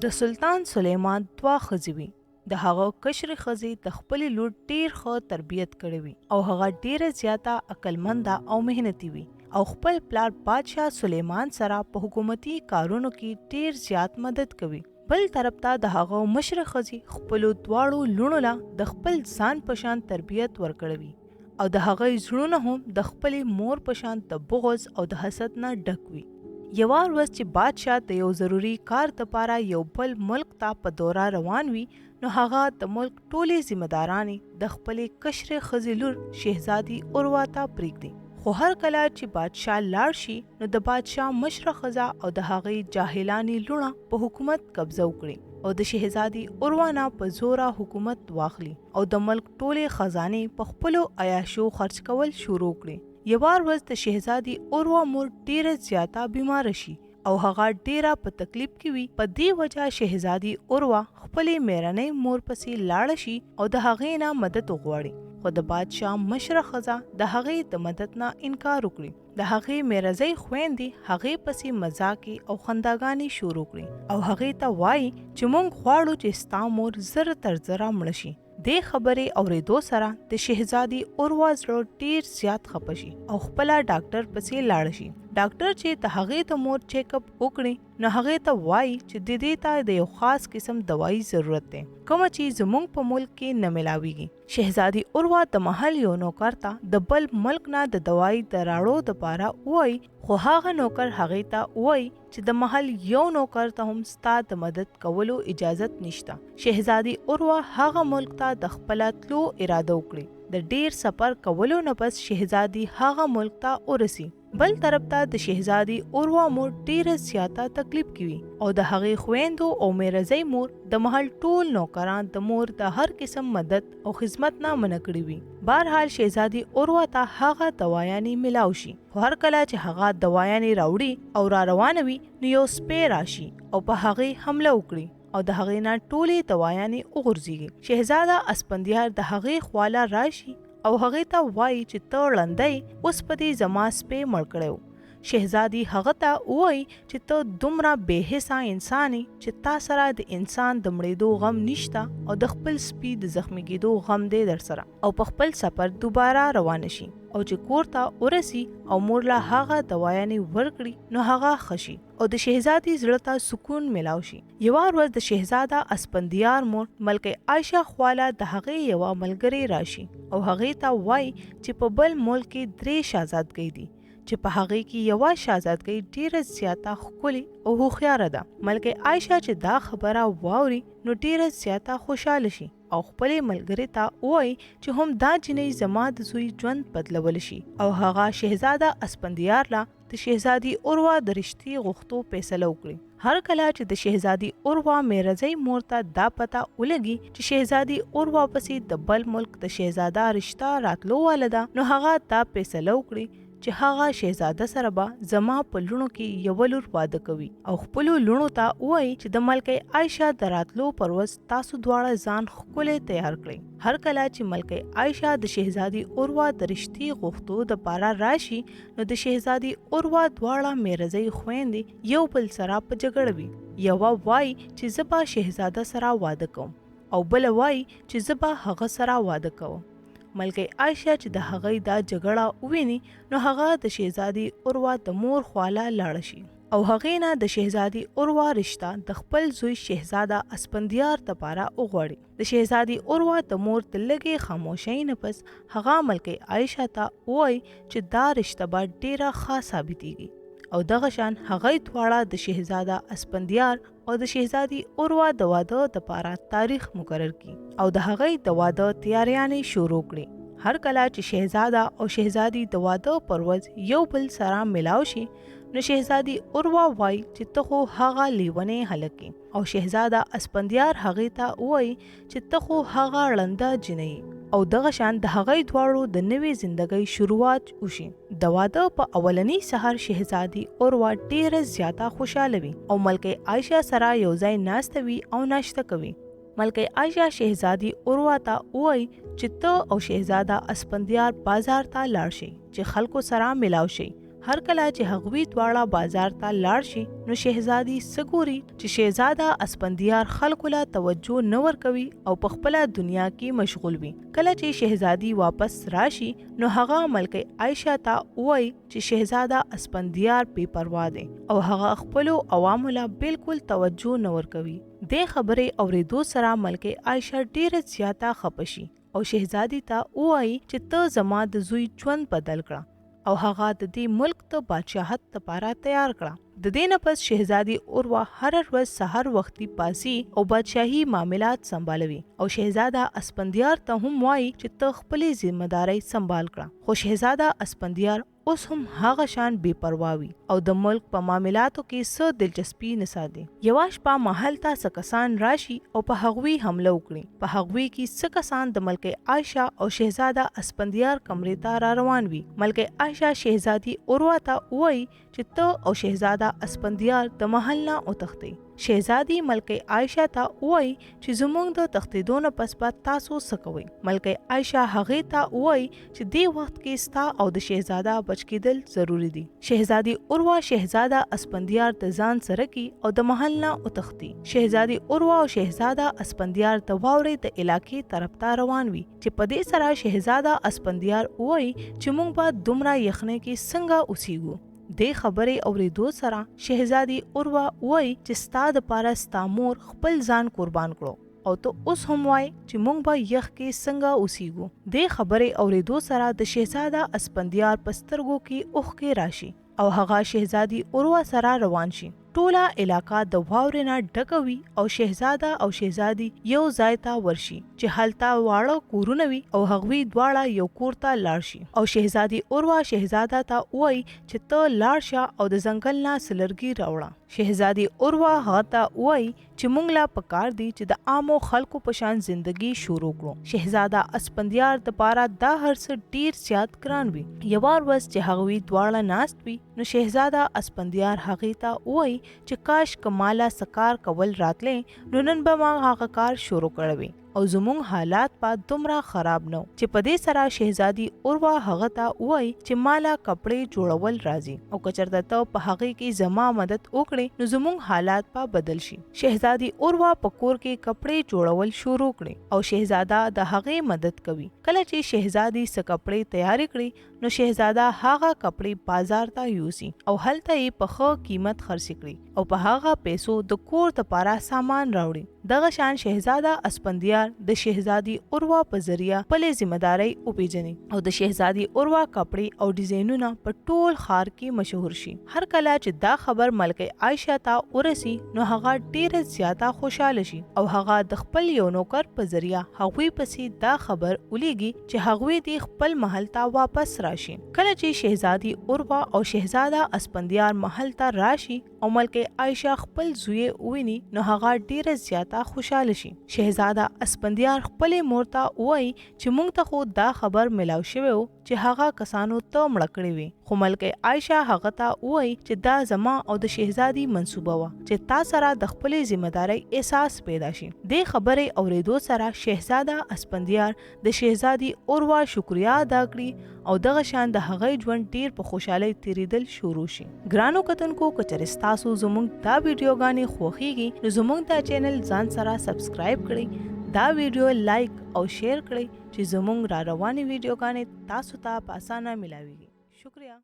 د سلطان سلیمان دوه ښځې وي. د هغه کشرې ښځې د خپلې لور ډیر ښه تربیت کړی وي او هغه ډیره زیاته عقلمنده او مهنتي وي او خپل پلار بادشاه سلیمان سره په حکومتي کارونو کې ډیر زیات مدد کوي. بل طرف ته د هغه مشره ښځې خپلو دواړو لوڼو له د خپل ځان په شان تربیت ورکړی وي او د هغې زړونه هم د خپلې مور په شان د بغض او د حسد نه ډک وي. یوه ورځ چې بادشاه د یو ضروري کار دپاره یو بل ملک ته په دوره روان وي نو هغه د ملک ټولې ذمهدارانې د خپلې کشرې ښځې لور شهزادي اوروا ته پرېږدي. خو هر کله چې بادشاه لاړ شي نو د بادشاه مشره ښځه او د هغې جاهلانې لوڼه په حکومت قبضه وکړي او د شهزادي اوروا نه په زوره حکومت واخلي او د ملک ټولې خزانې په خپلو عیاشو خرڅ کول شروع کړي. یوه ورځ د شهزادي اوروا مور ډیره زیاته بیماره شي او هغه ډیره په تکلیف کې وي. په دې وجه شهزادي اوروا خپلې میرنۍ مور پسې لاړه شي او د هغې نه مدد وغواړي خو د بادشاه مشره ښځه د هغې د مدد نه انکار وکړي. د هغې میرزۍ خویندې هغې پسې مزاقې او خنداګانې شروع کړي او هغې ته وایي چې موږ غواړو چې ستا مور زر تر زره مړه شي. دې خبرې اورېدو سره د شهزادي اوروا زړه ډیر زیات خفه شي او خپله ډاکټر پسې لاړ شي. ډاکټر چې د هغې د مور چیک اپ وکړي نو هغې ته وایي چې د دې ته د یو خاص قسم دوايي ضرورت دی کومه چې زموږ په ملک کې نه ملاویږي. شهزادي اوروا د محل یو نوکر ته د بل ملک نه د دوايي د راړو دپاره وایي خو هغه نوکر هغې ته وایي چې د محل یو نوکر ته هم ستا د مدد کولو اجازت نشته. شهزادي اوروا هغه ملک ته د خپله تلو اراده وکړي. د ډیر سفر کولو نه پس شهزادي هغه ملک ته ورسي. بل طرف ته د شهزادي اوروا مور ډیره زیاته تکلیف کوي او د هغې خویندو او میرزۍ مور د محل ټول نوکران د مور د هر قسم مدد او خدمت نه منع کړي وي. بهرحال شهزادي اوروا ته هغه دوايانې ملاو شي خو هر کله چې هغه دوايانې راوړي او را روانه وي نو یو سپی راشي او په هغې حمله وکړي او د هغې نه ټولې دوايانې وغورځېږي. شهزاده اسپندیار د هغې خواله راشي او هغې ته وایي چې ته ړندی اوس په دې زما سپی مړ کړی و. شهزادي هغه ته وایي چې ته دومره بې حسه انسان یې چې تا سره د انسان د مړېدو غم نشته او د خپل سپي د زخمي کېدو غم دی در سره او په خپل سفر دوباره روانه شي او چې کور ته ورسي او مور له هغه دوايانې ورکړي نو هغه ښه شي او د شهزادي زړه ته سکون ملاو شي. یوه ورځ د شهزاده اسپندیار مور ملکه عایشه خواله د هغې یوه ملګرې راشي او هغې ته وایي چې په بل ملک کې 3 شهزادګۍ دي چې په هغې کې یوه شهزادګۍ ډیره زیاته ښکلې او هوښیاره ده. ملکه عایشه چې دا خبره واوري نو ډیره زیاته خوشحاله شي او خپلې ملګرې ته وایي چې هم دا جنۍ زما د زوی ژوند بدلولی شي او هغه شهزاده اسپندیار له د شهزادي اوروا د رشتې غوښتو فیصله وکړي. هر کله چې د شهزادي اوروا میرزۍ مور ته دا پته ولګي چې شهزادي اوروا پسې د بل ملک د شهزاده رشته راتلو واله ده نو هغه دا فیصله وکړي چې هغه شهزاده سره به زما په لوڼو کې یوه لور واده کوي او خپلو لوڼو ته وایي چې د ملکه عایشه د راتلو پر ورځ تاسو دواړه ځان ښکلی تیار کړئ. هر کله چې ملکه عایشه د شهزادي اوروا د رشتې غوښتو دپاره راشي نو د شهزادي اوروا دواړه میرزۍ خویندې یو بل سره په جګړه وي. یوه وایي چې زه به شهزاده سره واده کوم او بله وایي چې زه به هغه سره واده کوم. ملکه عایشه چې د هغې دا جګړه وویني نو هغه د شهزادي اوروا د مور خواله لاړه شي او هغې نه د شهزادي اوروا رشته د خپل زوی شهزاده اسپندیار دپاره وغواړي. د شهزادي اوروا د مور د لږې خاموشۍ نه پس هغه ملکه عایشه ته وایي چې دا رشته به ډیره ښه ثابتېږي او دغه شان هغې دواړه د شهزاده اسپندیار او د شهزادي اوروا د واده دپاره تاریخ مقرر کړي او د هغې د واده تیاریانې شروع کړي. هر کله چې شهزاده او شهزادي د واده پر ورځ یو بل سره ملاو شي نو شهزادي اوروا وایي چې ته خو هغه لیونی هلک او شهزاده اسپندیار هغې ته وایي چې ته خو هغه ړنده جنۍ او دغه شان د هغې دواړو د نوې زندګۍ شروعات وشي. د واده په اولنی سهار شهزادي اوروا ډیره زیاته خوشحاله وي او ملکه عایشه سره یو ځای ناسته وي او ناشته کوي. ملکه عایشه شهزادي اوروا ته وایي چې ته او شهزاده اسپندیار بازار ته لاړ شئ چې خلکو سره ملاو شئ. هر کله چې هغوی دواړه بازار ته لاړ شي نو شهزادي سګوري چې شهزاده اسپندیار خلکو له توجه نه ورکوي او په خپله دنیا کې مشغول وي. کله چې شهزادي واپس راشي نو هغه ملکه عایشه ته وایي چې شهزاده اسپندیار بې پروا دی او هغه خپلو عوامو له بالکل توجه نه ورکوي. دې خبرې اورېدو سره ملکه عایشه ډېره زیاته خفه شي او شهزادي ته وایي چې ته زما د زوی ژوند بدل کړه او هغه د دې ملک ته بادشاهت لپاره تیار کړه. د دې نه پس شهزادي اوروا هر ورځ سحر وختي پاسي او بادشاهي معاملات سنبالوي او شهزاده اسپندیار ته هم وایي چې ته خپلې ذمہداري سنبال کړه. خو شهزاده اسپندیار اوس هم هغه شان بې پروا وي او د ملک په معاملاتو کې څه دلچسپي نه ساتي. یوه شپه محل ته څه کسان راشي او په هغوی حمله وکړي. په هغوی کې څه کسان د ملکه عایشه او شهزاده اسپندیار کمرې ته را روان وي. ملکه عایشه شهزادي اوروا ته وایي چې ته او شهزاده اسپندیار د محل نه وتښتئ. شهزادي ملکه عایشه ته وایي چې زموږ د تښتېدو نه پس به تاسو څه کوئ. ملکه عایشه هغې ته وایي چې دې وخت کې ستا او د شهزاده بچ کېدل ضروري دي. شهزادي اوروا شهزاده اسپندیار د ځان سره کی او د محل نه وتښتي. شهزادي اوروا او شهزاده اسپندیار د واورې د علاقې طرف ته روان وي چې په دې سره شهزاده اسپندیار وایي چې موږ به دومره یخنۍ کې څنګه اوسېږو. دې خبرې اورېدو سره شهزادي اوروا وایي چې ستا دپاره ستا مور خپل ځان قربان کړو او ته اوس هم وایي چې موږ به یخ کې څنګه اوسېږو. دې خبرې اورېدو سره د شهزاده اسپندیار په سترګو کې اوښکې راشي او هغه شهزادي اوروا سره روان شي. ټوله علاقه د واورې نه ډکه وي او شهزاده او شهزادي یو ځای ته ورشي چې هلته واړه کورونه وي او هغوی دواړه یو کور ته لاړ شي او شهزادي اوروا شهزاده ته وایي چې ته لاړ شه او د ځنګل نه سلرګي راوړه. شهزادي اوروا هغه ته وایي چې موږ لا پکار دي چې د عامو خلکو په شان زندگی شروع کړو. شهزاده اسپندیار د پاره دا هر څه ډیر زیات ګران وي. یوه ورځ چې هغوی دواړه ناست وي نو شهزاده اسپندیار هغې ته وایي چې کاش کماله سکار کول راتلې نو نن به ما هغه کار شروع کړی او زموږ حالات په دومره خراب نه چې په دې سره شهزادي اوروا هغه ته وایي چې مالا کپړې جوړول راځي او که چېرته ته په هغې کې زما مدد وکړې نو زموږ حالات به بدل شي. شهزادي اوروا په کور کې کپړې جوړول شروع کړي او شهزاده د هغې مدد کوي. کله چې شهزادي څه کپړې تیارې کړي نو شهزاده هغه کپړې بازار ته یوسي او هلته یې په ښه قیمت خرڅې کړي او په هغه پیسو د کور دپاره سامان راوړي. دغه شان شهزاده اسپندیار د شهزادي اوروا په ذریعہ خپلې ذمہداري وپیژني او د شهزادي اوروا کپړې او ډیزاینونه په ټول ښار کې مشهور شي. هر کله چې دا خبر ملکه عایشه ته ورسي نو هغه ډیره زیاته خوشاله شي او هغه د خپل یو نوکر په ذریعہ هغوی پسې دا خبر ولېږي چې هغوی د خپل محل ته واپس راشي. کله چې شهزادي اوروا او شهزاده اسپندیار محل ته راشي او ملکه عایشه خپل زوی وویني نو هغه ډیره زیاته خوشاله شي. شهزاده اسپندیار خپلې مور ته وایي چې موږ ته خو دا خبر ملاو شوی و چې هغه کسانو ته مړه کړې وي. خو ملکه عایشه هغه ته وایي چې دا زما او د شهزادي منصوبه وه چې تا سره د خپلې ذمہدارۍ احساس پیدا شي. دې خبرې اورېدو سره شهزاده اسپندیار د شهزادي اوروا شکریا ادا کړي او دغه شان د هغې ژوند ډیر په خوشحالۍ تیریدل شروع شي. ګرانو کتونکو که چېرې ستاسو زموږ دا ویډیوګانې خوښیږي نو زموږ دا چینل ځان سره سبسکرایب کړئ، دا ویډیو لایک او شیر کړئ چې زموږ را روانې ویډیوګانې تاسو ته په اسانه ملاویږي. شکریہ.